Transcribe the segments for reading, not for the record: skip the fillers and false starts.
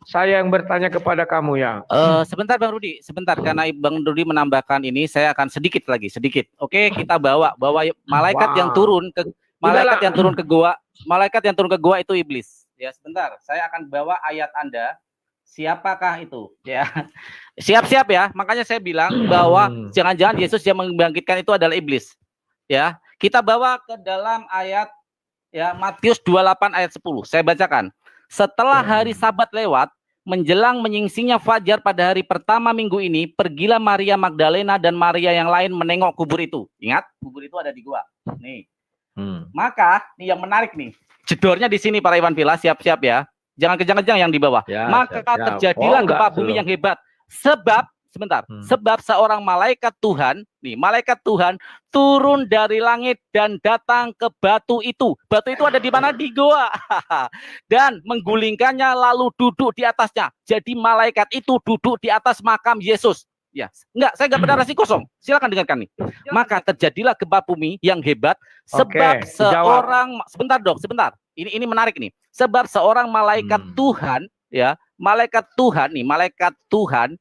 Saya yang bertanya kepada kamu ya. Sebentar Bang Rudi, sebentar, karena Bang Rudi menambahkan ini, saya akan sedikit. Oke, kita bawa malaikat yang turun ke gua, malaikat yang turun ke gua itu iblis. Ya, sebentar, saya akan bawa ayat Anda. Siapakah itu? Ya, siap-siap ya. Makanya saya bilang bahwa jangan-jangan Yesus yang membangkitkan itu adalah iblis. Ya, kita bawa ke dalam ayat ya Matius 28 ayat 10. Saya bacakan. Setelah hari Sabat lewat, menjelang menyingsingnya fajar pada hari pertama minggu ini, pergilah Maria Magdalena dan Maria yang lain menengok kubur itu. Ingat, kubur itu ada di gua. Nih. Maka, ini yang menarik nih. Jedornya di sini para Iwan Villa, siap-siap ya. Jangan kejang-kejang yang di bawah. Ya, maka terjadilah gempa bumi yang hebat. Sebab seorang malaikat Tuhan, malaikat Tuhan turun dari langit dan datang ke batu itu. Batu itu ada di mana? Di goa. Dan menggulingkannya lalu duduk di atasnya. Jadi malaikat itu duduk di atas makam Yesus. Ya, saya enggak bernarasi kosong. Silakan dengarkan nih. Maka terjadilah gempa bumi yang hebat sebab seorang sebentar. Ini menarik nih. Sebab seorang malaikat Tuhan, ya, malaikat Tuhan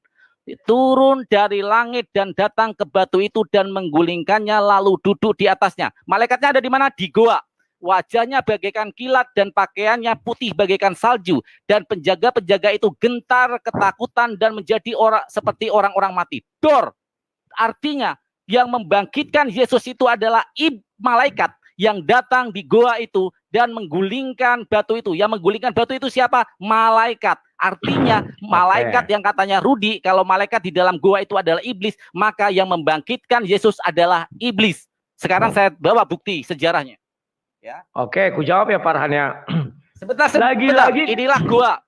turun dari langit dan datang ke batu itu dan menggulingkannya lalu duduk di atasnya. Malaikatnya ada di mana? Di goa. Wajahnya bagaikan kilat dan pakaiannya putih bagaikan salju, dan penjaga-penjaga itu gentar ketakutan dan menjadi seperti orang-orang mati. Artinya yang membangkitkan Yesus itu adalah malaikat yang datang di goa itu dan menggulingkan batu itu. Yang menggulingkan batu itu siapa? Malaikat. Artinya malaikat yang katanya Rudi, kalau malaikat di dalam goa itu adalah iblis, maka yang membangkitkan Yesus adalah iblis. Sekarang saya bawa bukti sejarahnya. Ya. Oke, ku jawab ya Farhan ya. Sebentar. Inilah gua.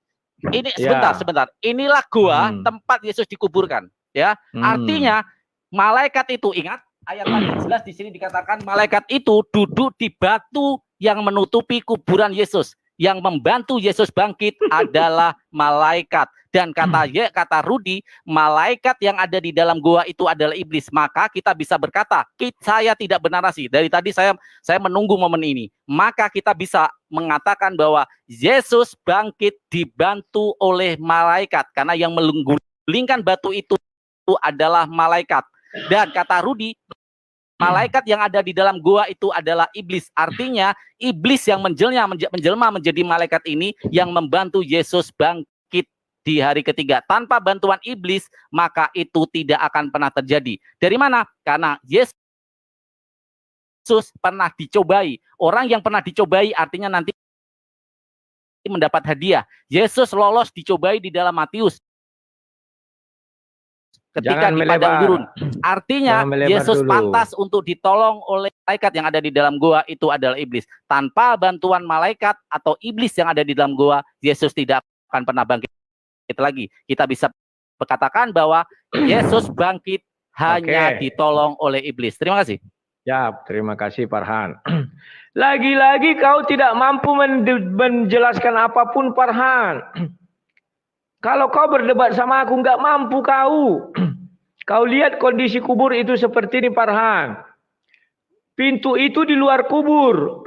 Sebentar. Inilah gua tempat Yesus dikuburkan. Ya. Artinya malaikat itu, ingat ayat tadi jelas di sini dikatakan malaikat itu duduk di batu yang menutupi kuburan Yesus. Yang membantu Yesus bangkit adalah malaikat. Dan kata Rudi, malaikat yang ada di dalam gua itu adalah iblis. Maka kita bisa berkata, saya tidak bernarasi. Dari tadi saya menunggu momen ini. Maka kita bisa mengatakan bahwa Yesus bangkit dibantu oleh malaikat. Karena yang menggulingkan batu itu adalah malaikat. Dan kata Rudi, malaikat yang ada di dalam gua itu adalah iblis. Artinya iblis yang menjelma menjadi malaikat ini yang membantu Yesus bangkit di hari ketiga. Tanpa bantuan iblis, maka itu tidak akan pernah terjadi. Dari mana? Karena Yesus pernah dicobai. Orang yang pernah dicobai artinya nanti mendapat hadiah. Yesus lolos dicobai di dalam Matius ketika di padang gurun. Artinya Yesus pantas untuk ditolong oleh malaikat yang ada di dalam goa itu adalah iblis. Tanpa bantuan malaikat atau iblis yang ada di dalam goa, Yesus tidak akan pernah bangkit lagi. Kita bisa berkatakan bahwa Yesus bangkit hanya ditolong oleh iblis. Terima kasih. Ya, terima kasih Farhan. Lagi-lagi kau tidak mampu menjelaskan apapun Farhan. Kalau kau berdebat sama aku, nggak mampu kau. Kau lihat kondisi kubur itu seperti ini Farhan. Pintu itu di luar kubur.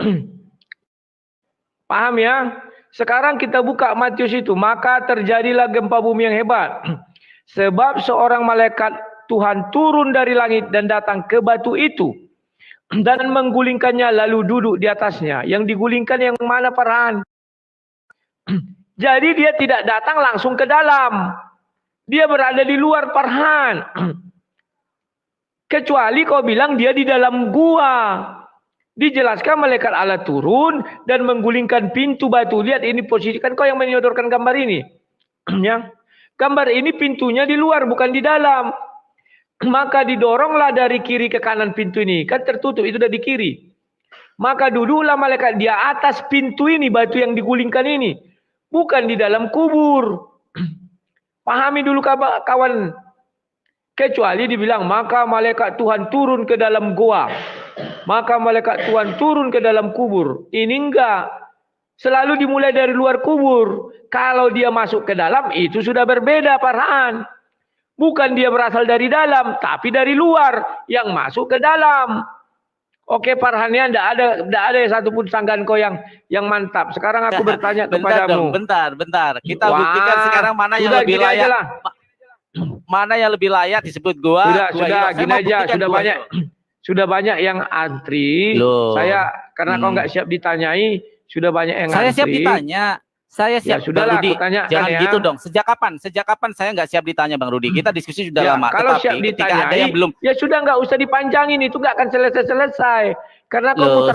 Paham ya? Sekarang kita buka Matius itu. Maka terjadilah gempa bumi yang hebat. Sebab seorang malaikat Tuhan turun dari langit dan datang ke batu itu. Dan menggulingkannya lalu duduk di atasnya. Yang digulingkan yang mana Farhan? Jadi dia tidak datang langsung ke dalam. Dia berada di luar Farhan. Kecuali kau bilang dia di dalam gua. Dijelaskan malaikat Allah turun dan menggulingkan pintu batu. Lihat ini posisi, kan kau yang menyodorkan gambar ini. Ya. Gambar ini pintunya di luar bukan di dalam. Maka didoronglah dari kiri ke kanan pintu ini. Kan tertutup, itu udah di kiri. Maka duduklah malaikat di atas pintu ini, batu yang digulingkan ini. Bukan di dalam kubur. Pahami dulu kawan. Kecuali dibilang, maka malaikat Tuhan turun ke dalam goa. Maka malaikat Tuhan turun ke dalam kubur. Ini enggak. Selalu dimulai dari luar kubur. Kalau dia masuk ke dalam, itu sudah berbeda Farhan. Bukan dia berasal dari dalam, tapi dari luar yang masuk ke dalam. Oke Farhania, ndak ada satupun sanggahan kau yang mantap. Sekarang aku bertanya kepadamu. Bentar. Kita buktikan sekarang mana yang lebih layak. Mana yang lebih layak disebut gua. Sudah, gini aja. Sudah banyak yang antri. Loh. Saya karena kau nggak siap ditanyai, sudah banyak yang saya antri. Siap ditanya. Saya siap, sudahlah, Bang Rudi. Jangan gitu dong. Sejak kapan saya nggak siap ditanya, Bang Rudi? Kita diskusi sudah lama. Kalau tetapi siap ditanyai, ada yang belum. Ya sudah nggak usah dipanjangin, itu nggak akan selesai. Karena kau